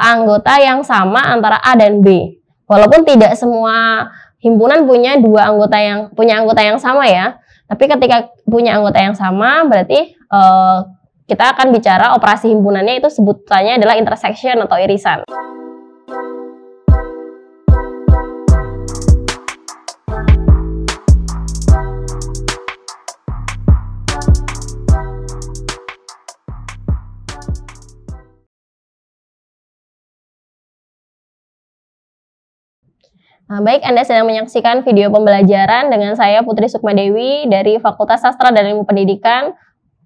anggota yang sama antara A dan B. Walaupun tidak semua himpunan punya anggota yang sama ya. Tapi ketika punya anggota yang sama, berarti kita akan bicara operasi himpunannya itu sebutannya adalah intersection atau irisan. Baik, Anda sedang menyaksikan video pembelajaran dengan saya Putri Sukmadewi dari Fakultas Sastra dan Ilmu Pendidikan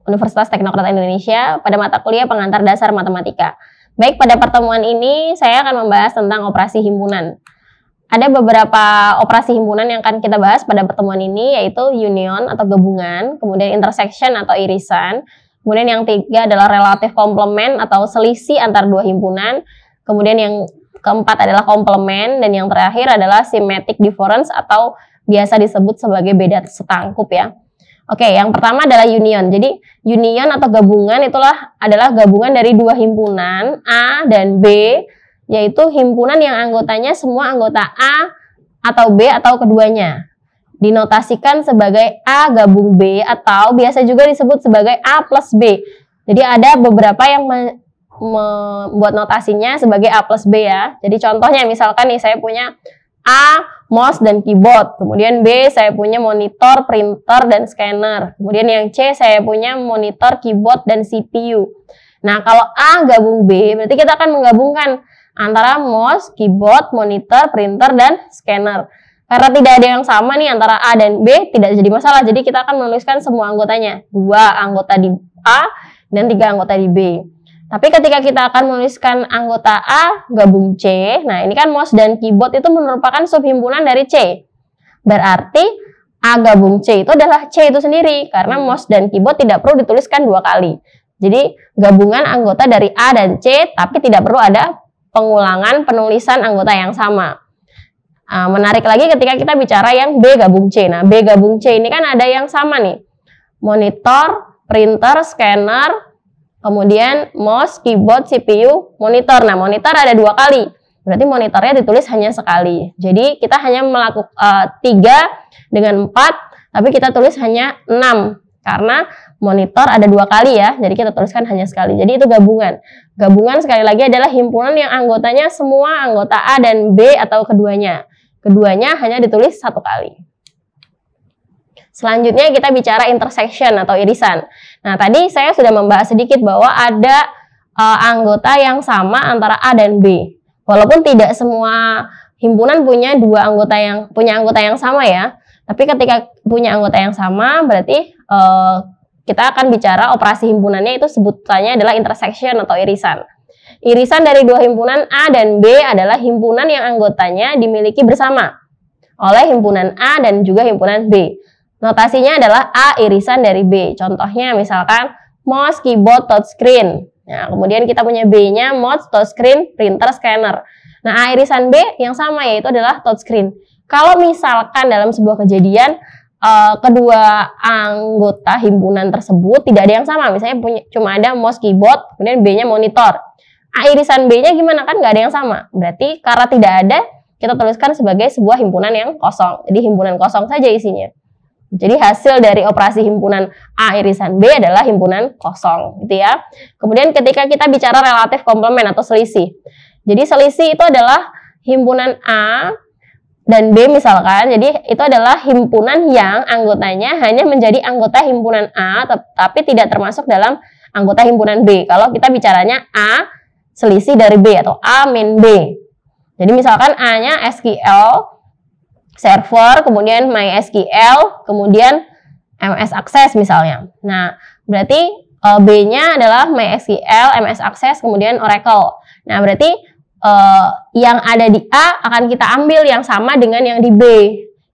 Universitas Teknokraт Indonesia pada mata kuliah pengantar dasar matematika. Baik, pada pertemuan ini saya akan membahas tentang operasi himpunan. Ada beberapa operasi himpunan yang akan kita bahas pada pertemuan ini, yaitu union atau gabungan, kemudian intersection atau irisan, kemudian yang ketiga adalah relative complement atau selisih antar dua himpunan, kemudian yang keempat adalah komplement, dan yang terakhir adalah symmetric difference atau biasa disebut sebagai beda setangkup ya. Oke, yang pertama adalah union. Jadi union atau gabungan adalah gabungan dari dua himpunan A dan B, yaitu himpunan yang anggotanya semua anggota A atau B atau keduanya. Dinotasikan sebagai A gabung B atau biasa juga disebut sebagai A plus B. Jadi ada beberapa yang membuat notasinya sebagai A plus B ya. Jadi contohnya misalkan nih saya punya A, mouse dan keyboard. Kemudian B saya punya monitor, printer, dan scanner. Kemudian yang C saya punya monitor, keyboard, dan CPU. Nah kalau A gabung B berarti kita akan menggabungkan antara mouse, keyboard, monitor, printer, dan scanner. Karena tidak ada yang sama nih antara A dan B, tidak jadi masalah. Jadi kita akan menuliskan semua anggotanya. 2 anggota di A dan 3 anggota di B. Tapi ketika kita akan menuliskan anggota A gabung C, nah ini kan mouse dan keyboard itu merupakan subhimpunan dari C. Berarti A gabung C itu adalah C itu sendiri, karena mouse dan keyboard tidak perlu dituliskan 2 kali. Jadi gabungan anggota dari A dan C, tapi tidak perlu ada pengulangan penulisan anggota yang sama. Menarik lagi ketika kita bicara yang B gabung C. Nah B gabung C ini kan ada yang sama nih. Monitor, printer, scanner, kemudian mouse, keyboard, CPU, monitor. Nah, monitor ada 2 kali. Berarti monitornya ditulis hanya sekali. Jadi kita hanya melakukan 3 dengan 4, tapi kita tulis hanya 6. Karena monitor ada 2 kali ya. Jadi kita tuliskan hanya sekali. Jadi itu gabungan. Gabungan sekali lagi adalah himpunan yang anggotanya semua anggota A dan B atau keduanya. Keduanya hanya ditulis 1 kali. Selanjutnya kita bicara intersection atau irisan. Nah tadi saya sudah membahas sedikit bahwa ada anggota yang sama antara A dan B. Walaupun tidak semua himpunan punya anggota yang sama ya. Tapi ketika punya anggota yang sama berarti kita akan bicara operasi himpunannya itu sebutannya adalah intersection atau irisan. Irisan dari dua himpunan A dan B adalah himpunan yang anggotanya dimiliki bersama oleh himpunan A dan juga himpunan B. Notasinya adalah A irisan dari B. Contohnya misalkan mouse, keyboard, touchscreen. Nah, kemudian kita punya B-nya mouse, touchscreen, printer, scanner. Nah, A irisan B yang sama yaitu adalah touchscreen. Kalau misalkan dalam sebuah kejadian kedua anggota himpunan tersebut tidak ada yang sama, misalnya cuma ada mouse, keyboard, kemudian B-nya monitor. A irisan B-nya gimana, kan nggak ada yang sama. Berarti karena tidak ada, kita tuliskan sebagai sebuah himpunan yang kosong. Jadi himpunan kosong saja isinya. Jadi hasil dari operasi himpunan A irisan B adalah himpunan kosong, gitu ya. Kemudian ketika kita bicara relative complement atau selisih. Jadi selisih itu adalah himpunan A dan B misalkan. Jadi itu adalah himpunan yang anggotanya hanya menjadi anggota himpunan A, tapi tidak termasuk dalam anggota himpunan B. Kalau kita bicaranya A selisih dari B atau A min B. Jadi misalkan A-nya SQL server, kemudian MySQL, kemudian MS Access misalnya. Nah, berarti B-nya adalah MySQL, MS Access, kemudian Oracle. Nah, berarti yang ada di A akan kita ambil yang sama dengan yang di B.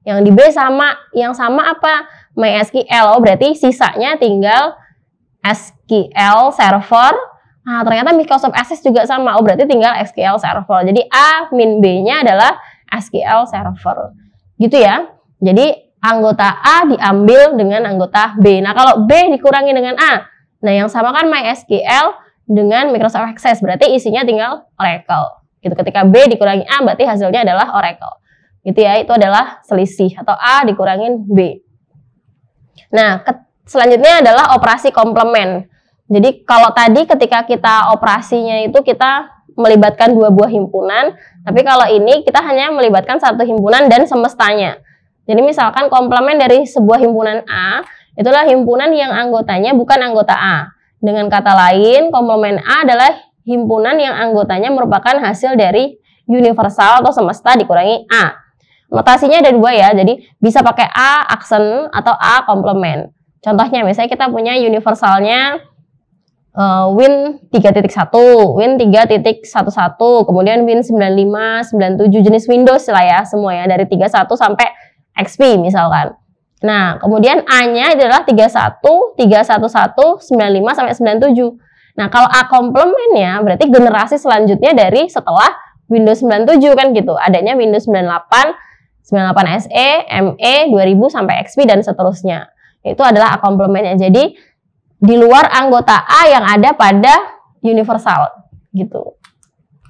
Yang di B sama, yang sama apa? MySQL. Oh, berarti sisanya tinggal SQL server. Nah, ternyata Microsoft Access juga sama. Oh, berarti tinggal SQL server. Jadi A min B-nya adalah SQL server. Gitu ya. Jadi anggota A diambil dengan anggota B. Nah kalau B dikurangi dengan A, nah yang sama kan MySQL dengan Microsoft Access, berarti isinya tinggal Oracle. Gitu. Ketika B dikurangi A, berarti hasilnya adalah Oracle. Gitu ya, itu adalah selisih atau A dikurangin B. Nah, selanjutnya adalah operasi komplement. Jadi kalau tadi ketika kita operasinya itu kita melibatkan dua buah himpunan, tapi kalau ini kita hanya melibatkan satu himpunan dan semestanya. Jadi misalkan komplement dari sebuah himpunan A, itulah himpunan yang anggotanya bukan anggota A. Dengan kata lain, komplement A adalah himpunan yang anggotanya merupakan hasil dari universal atau semesta dikurangi A. Notasinya ada dua ya, jadi bisa pakai A aksen atau A komplement. Contohnya misalnya kita punya universalnya Win 3.1, Win 3.11, kemudian Win 95, 97 jenis Windows lah ya semua ya, dari 31 sampai XP misalkan. Nah, kemudian A-nya adalah 31, 311, 95 sampai 97. Nah, kalau A komplementnya berarti generasi selanjutnya dari setelah Windows 97 kan gitu. Adanya Windows 98, 98 SE, ME, 2000 sampai XP dan seterusnya. Itu adalah A komplementnya. Jadi di luar anggota A yang ada pada universal gitu.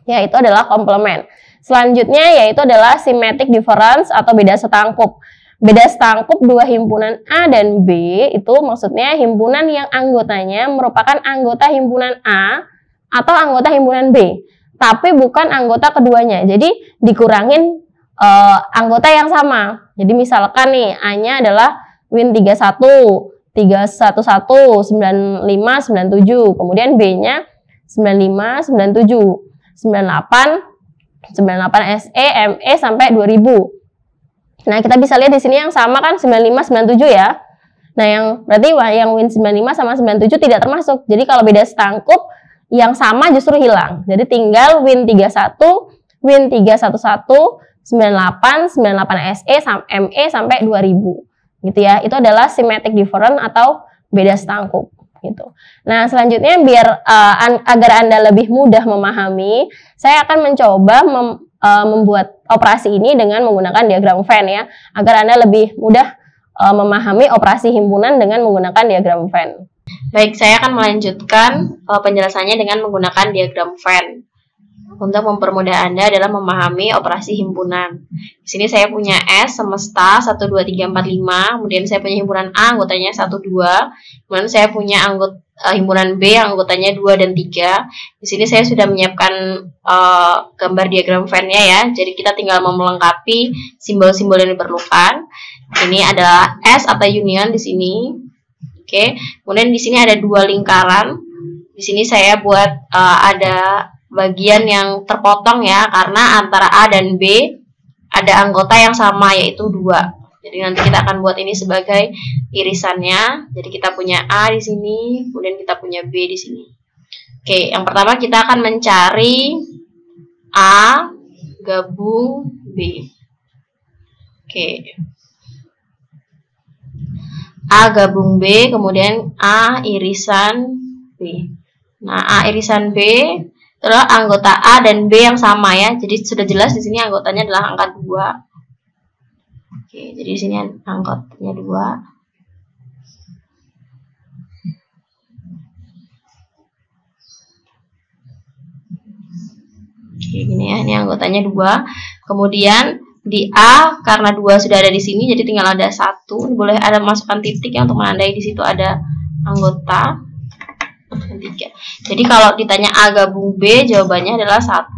Ya, itu adalah komplement. Selanjutnya yaitu adalah symmetric difference atau beda setangkup. Beda setangkup dua himpunan A dan B itu maksudnya himpunan yang anggotanya merupakan anggota himpunan A atau anggota himpunan B, tapi bukan anggota keduanya. Jadi dikurangin anggota yang sama. Jadi misalkan nih A-nya adalah Win 31, 311, 95, 97, kemudian B-nya 95, 97, 98, 98 SE, ME sampai 2000. Nah, kita bisa lihat di sini yang sama kan 95, 97 ya. Nah, yang berarti yang Win 95 sama 97 tidak termasuk. Jadi kalau beda setangkup yang sama justru hilang. Jadi tinggal Win 31, Win 311, 98, 98 SE, ME sampai 2000. Gitu ya. Itu adalah symmetric difference atau beda setangkup gitu. Nah, selanjutnya biar agar Anda lebih mudah memahami, saya akan mencoba membuat operasi ini dengan menggunakan diagram Venn ya, agar Anda lebih mudah memahami operasi himpunan dengan menggunakan diagram Venn. Baik, saya akan melanjutkan penjelasannya dengan menggunakan diagram Venn. Untuk mempermudah Anda adalah memahami operasi himpunan. Di sini saya punya S semesta 1, 2, 3, 4, 5. Kemudian saya punya himpunan A anggotanya 1, 2. Kemudian saya punya himpunan B anggotanya 2 dan 3. Di sini saya sudah menyiapkan gambar diagram Venn-nya ya. Jadi kita tinggal melengkapi simbol-simbol yang diperlukan. Ini adalah S atau union di sini. Oke. Kemudian di sini ada dua lingkaran. Di sini saya buat ada bagian yang terpotong ya, karena antara A dan B ada anggota yang sama yaitu 2. Jadi nanti kita akan buat ini sebagai irisannya. Jadi kita punya A di sini, kemudian kita punya B di sini. Oke, yang pertama kita akan mencari A gabung B. Oke. A gabung B, kemudian A irisan B. Nah, A irisan B adalah anggota A dan B yang sama ya. Jadi sudah jelas di sini anggotanya adalah angka 2. Oke, jadi di sini anggotanya 2. Oke, gini ya, ini anggotanya 2. Kemudian di A karena 2 sudah ada di sini, jadi tinggal ada 1. Boleh ada masukkan titik ya untuk menandai di situ ada anggota. 3. Jadi kalau ditanya A gabung B, jawabannya adalah 1,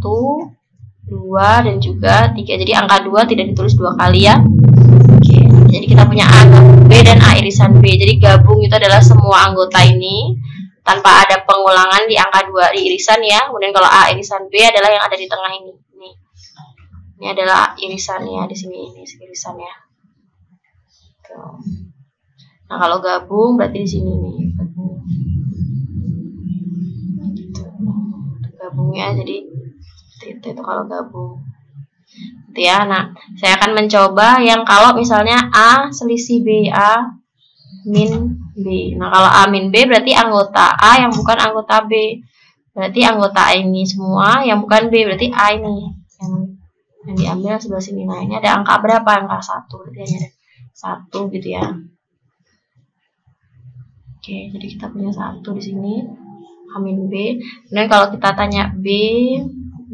2, dan juga 3. Jadi angka 2 tidak ditulis 2 kali ya. Oke, jadi kita punya A gabung B dan A irisan B. Jadi gabung itu adalah semua anggota ini tanpa ada pengulangan di angka 2 di irisan ya. Kemudian kalau A irisan B adalah yang ada di tengah ini. Ini adalah irisannya di sini, ini irisannya. Nah, kalau gabung berarti di sini nih. Gabung ya, jadi itu kalau gabung gitu ya. Nah, saya akan mencoba yang kalau misalnya A selisih B, A min B. Nah, kalau A min B berarti anggota A yang bukan anggota B, berarti anggota A ini semua yang bukan B, berarti A ini yang diambil sebelah sini. Nah, ini ada angka berapa? Angka 1, berarti hanya ada 1 gitu ya. Oke, jadi kita punya 1 di sini. A min B. Kemudian kalau kita tanya B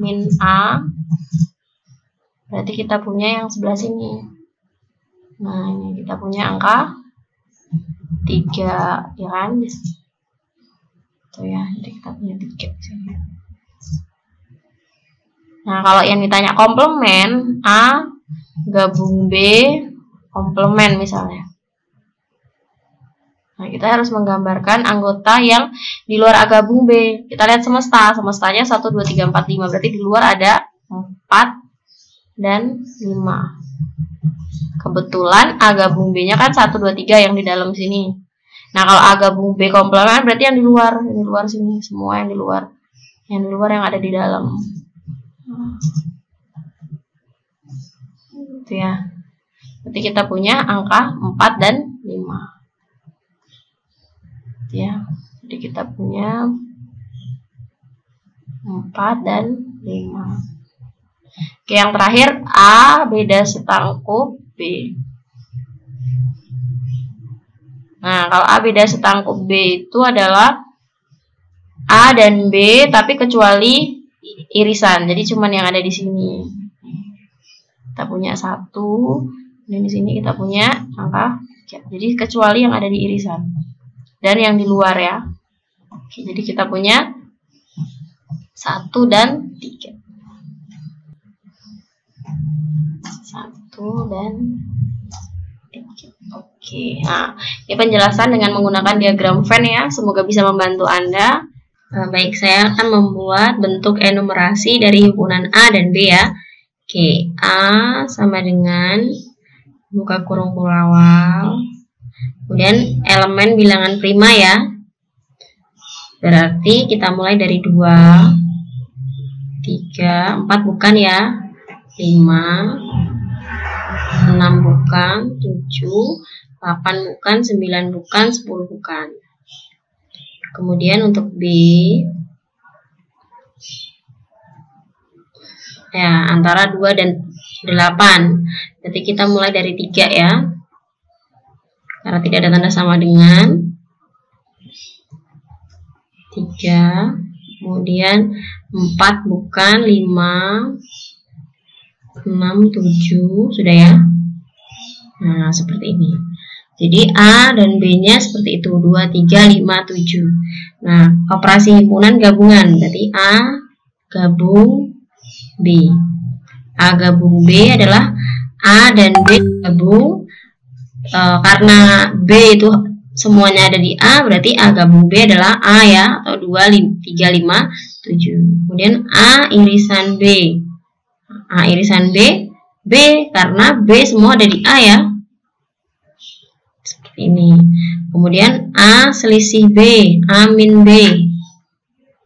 min A, berarti kita punya yang sebelah sini. Nah, ini kita punya angka 3, ya kan? Tuh ya, jadi kita punya 3 di sini. Nah, kalau yang ditanya komplement, A gabung B komplement misalnya. Nah, kita harus menggambarkan anggota yang di luar A gabung B. Kita lihat semesta. Semestanya 1, 2, 3, 4, 5. Berarti di luar ada 4 dan 5. Kebetulan A gabung B-nya kan 1, 2, 3 yang di dalam sini. Nah, kalau A gabung B komplement berarti yang di luar sini. Semua yang di luar. Yang di luar yang ada di dalam. Itu ya. Berarti kita punya angka 4 dan 5. Ya, jadi kita punya 4 dan 5. Oke, yang terakhir A beda setangkup B. Nah, kalau A beda setangkup B itu adalah A dan B tapi kecuali irisan. Jadi cuman yang ada di sini. Kita punya 1 dan di sini kita punya angka 3. Jadi kecuali yang ada di irisan. Dan yang di luar ya. Oke, jadi kita punya 1 dan 3. 1 dan 3. Oke, nah ini penjelasan dengan menggunakan diagram Venn ya. Semoga bisa membantu Anda. Baik, saya akan membuat bentuk enumerasi dari himpunan A dan B ya. Oke, A sama dengan buka kurung awal. Kemudian elemen bilangan prima ya. Berarti kita mulai dari 2, 3, 4 bukan ya. 5, 6 bukan, 7, 8 bukan, 9 bukan, 10 bukan. Kemudian untuk B ya antara 2 dan 8. Berarti kita mulai dari 3 ya. Karena tidak ada tanda sama dengan 3, kemudian 4 bukan, 5, 6, 7, sudah ya. Nah, seperti ini. Jadi A dan B-nya seperti itu, 2, 3, 5, 7. Nah, operasi himpunan gabungan, berarti A gabung B. A gabung B adalah A dan B gabung. Karena B itu semuanya ada di A, berarti A gabung B adalah A ya, atau 2, 3, 5, 7. Kemudian A irisan B. A irisan B, B karena B semua ada di A ya. Seperti ini. Kemudian A selisih B, A min B.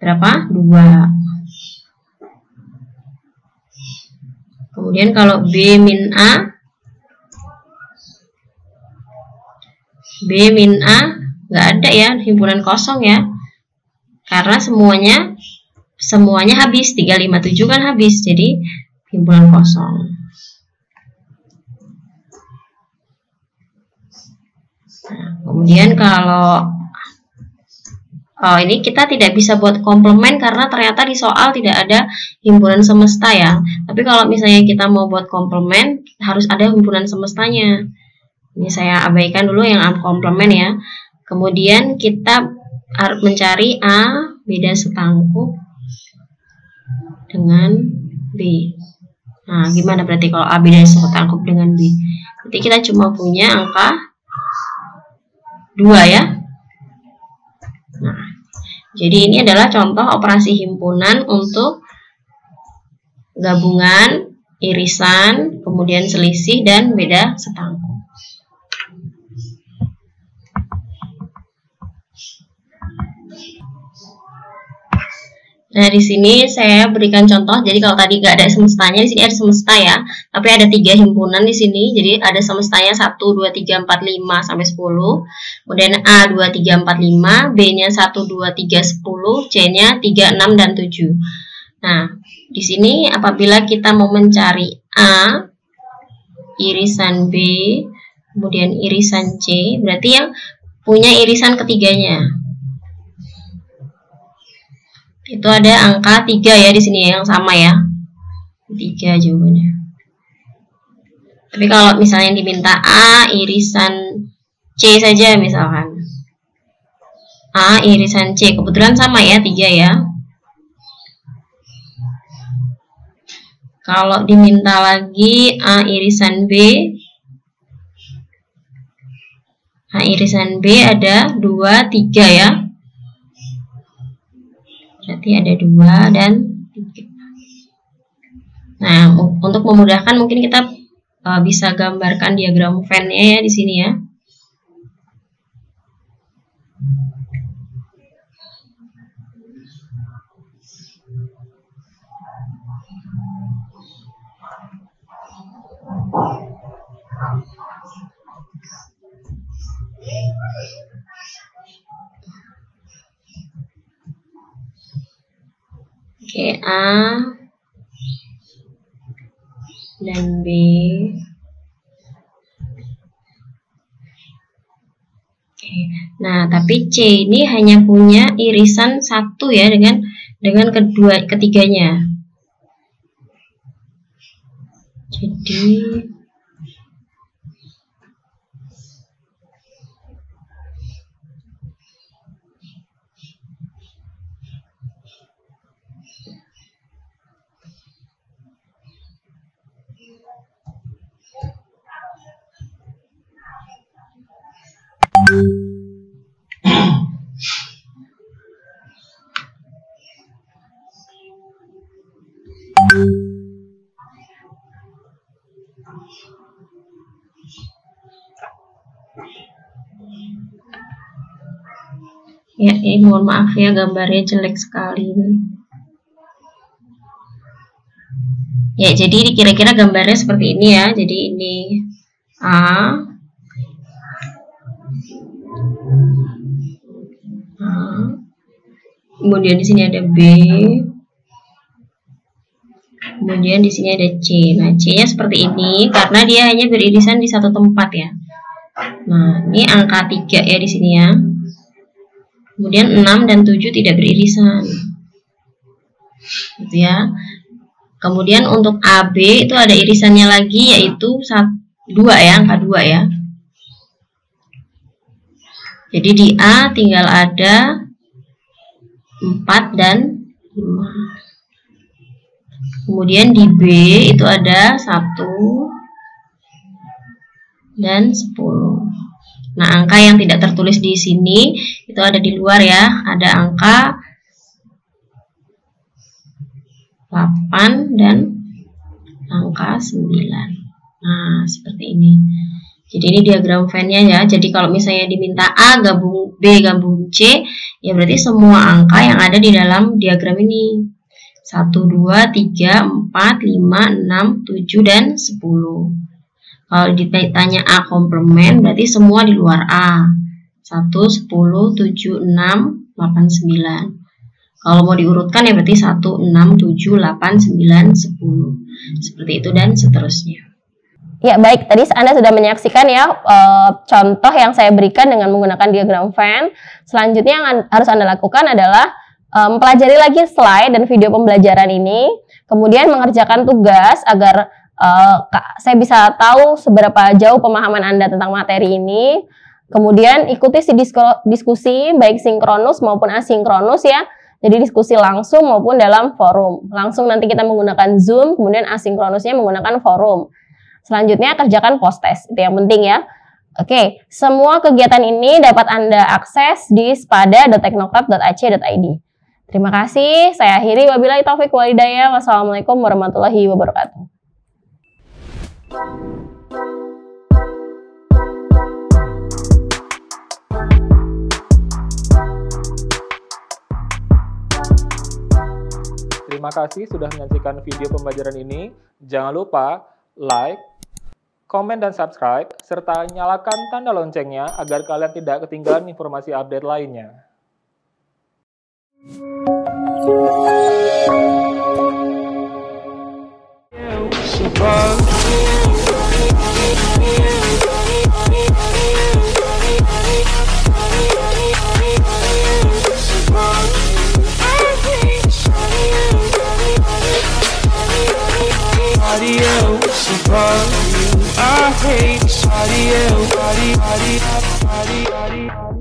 Berapa? 2. Kemudian kalau B min A, B min A nggak ada ya, himpunan kosong ya, karena semuanya habis, 3, 5, 7 kan habis, jadi himpunan kosong. Nah, kemudian kalau ini kita tidak bisa buat komplement karena ternyata di soal tidak ada himpunan semesta ya. Tapi kalau misalnya kita mau buat komplement harus ada himpunan semestanya. Ini saya abaikan dulu yang komplement ya. Kemudian kita harus mencari A beda setangkup dengan B. Nah, gimana berarti kalau A beda setangkup dengan B? Berarti kita cuma punya angka 2 ya. Nah, jadi ini adalah contoh operasi himpunan untuk gabungan, irisan, kemudian selisih, dan beda setangkup. Nah, di sini saya berikan contoh. Jadi kalau tadi nggak ada semestanya, di sini ada semesta ya. Tapi ada 3 himpunan di sini. Jadi ada semestanya 1, 2, 3, 4, 5 sampai 10. Kemudian A 2, 3, 4, 5, B-nya 1, 2, 3, 10, C-nya 3, 6 dan 7. Nah, di sini apabila kita mau mencari A irisan B, kemudian irisan C, berarti yang punya irisan ketiganya. Itu ada angka 3 ya di sini yang sama ya. 3 jawabannya. Tapi kalau misalnya diminta A irisan C saja misalkan. A irisan C, kebetulan sama ya 3 ya. Kalau diminta lagi A irisan B, A irisan B ada 2, 3 ya. Berarti ada 2 dan 3. Nah, untuk memudahkan mungkin kita bisa gambarkan diagram Venn-nya ya di sini ya. Oke, A dan B. Oke. Nah, tapi C ini hanya punya irisan 1 ya dengan ketiganya. Jadi ya, mohon maaf ya gambarnya jelek sekali. Ya, jadi kira-kira gambarnya seperti ini ya. Jadi ini A, kemudian di sini ada B, kemudian di sini ada C. Nah, C-nya seperti ini karena dia hanya beririsan di satu tempat ya. Nah, ini angka 3 ya di sini ya. Kemudian 6 dan 7 tidak beririsan. Gitu ya. Kemudian untuk AB itu ada irisannya lagi yaitu 2 ya, angka 2 ya. Jadi di A tinggal ada 4 dan 5. Kemudian di B itu ada 1 dan 10. Nah, angka yang tidak tertulis di sini itu ada di luar ya. Ada angka 8 dan angka 9. Nah, seperti ini. Jadi ini diagram Venn-nya ya. Jadi kalau misalnya diminta A gabung B gabung C, ya berarti semua angka yang ada di dalam diagram ini. 1, 2, 3, 4, 5, 6, 7, dan 10. Kalau ditanya A komplement, berarti semua di luar A. 1, 10, 7, 6, 8, 9. Kalau mau diurutkan ya berarti 1, 6, 7, 8, 9, 10. Seperti itu dan seterusnya. Ya, baik. Tadi Anda sudah menyaksikan ya contoh yang saya berikan dengan menggunakan diagram Venn. Selanjutnya yang harus Anda lakukan adalah mempelajari lagi slide dan video pembelajaran ini. Kemudian mengerjakan tugas agar saya bisa tahu seberapa jauh pemahaman Anda tentang materi ini. Kemudian ikuti diskusi baik sinkronus maupun asinkronus ya. Jadi diskusi langsung maupun dalam forum. Langsung nanti kita menggunakan Zoom, kemudian asinkronusnya menggunakan forum. Selanjutnya kerjakan post-test, itu yang penting ya. Oke, semua kegiatan ini dapat Anda akses di spada.teknokrat.ac.id. Terima kasih, saya akhiri. Wabillahi taufiq wal hidayah. Wassalamualaikum warahmatullahi wabarakatuh. Terima kasih sudah menyaksikan video pembelajaran ini. Jangan lupa like, komen dan subscribe, serta nyalakan tanda loncengnya agar kalian tidak ketinggalan informasi update lainnya. Somebody else above you. I hate somebody else.